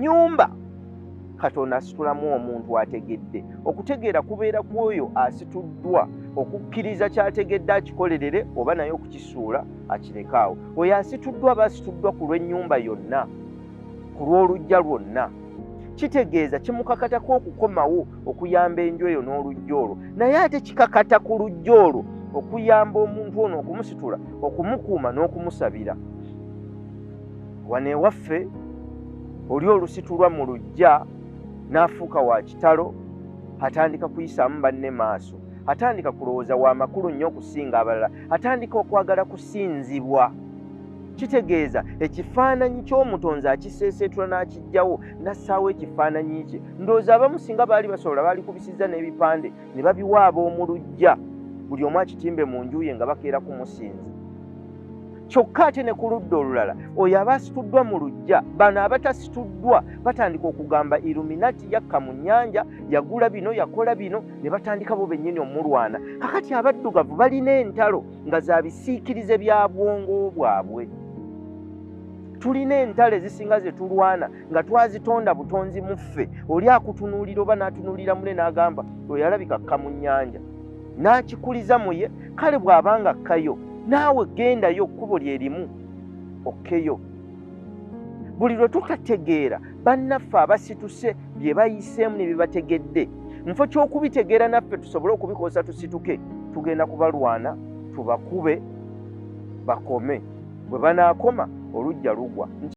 nnyumba Katonda asitulamu omuntu ategedde. Okutegeera kubeera kwoyo asituddwa okukkiriza kyategedde akikolerere oba naye okukisuula akirekaawo. Oyo asituddwa aba asituddwa ku lw'ennyumba yonna, ku lw'olujja lwonna. Kitegeeza kimukakatako okukomawo okuyamba enju eyo n'olujja olwo, naye ate kikakata ku lujja olwo okuyamba omuntu ono okumusitula, okumukuuma n'okumusabira. Wano ewaffe oli olusitulwa mu lujja n'afuuka wa kitalo, atandika kuyisaamu banne maaso, atandika kulowooza wa makulu nnyo okusinga abalala, atandika okwagala kusinzibwa. Kitegeeza ekifaananyi ky'omutonzi akiseeseetula n'akijjawo n'assaawo ekifaananyi kye. Ndowooza abamu singa baali basobola baali kubisiza n'ebipande ne babiwa ab'omu lujja, buli omu akitimbe mu nju ye nga bakeera kumusinza. Kyokka ate ne ku ludda olulala oyo aba asituddwa mu lujja, bano abatasituddwa batandika okugamba Illuminati yakka mu nnyanja, yagula bino, yakola bino, ne batandika bo bennyini omulwana. Kakati abaddugavu balina entalo nga za bisiikirize bya bwongo bwabwe. Tulina entalo ezisinga ze tulwana nga twazitonda butonzi mu ffe. Oli akutunuulira oba n'atunuulira mule n'agamba oyo alabika akka mu nnyanja, n'akikuliza mu ye. Kale bw'abanga akkayo, naawe gendayo kkubo lye limu okkeyo. Buli lwe tutategeera bannaffe abasituse bye bayiseemu ne bye bategedde, nfo ky'okubitegeera naffe tusobole okubikosa tusituke, tugenda kubalwana, tubakube, bakome. Bwe banaakoma olujja lugwa.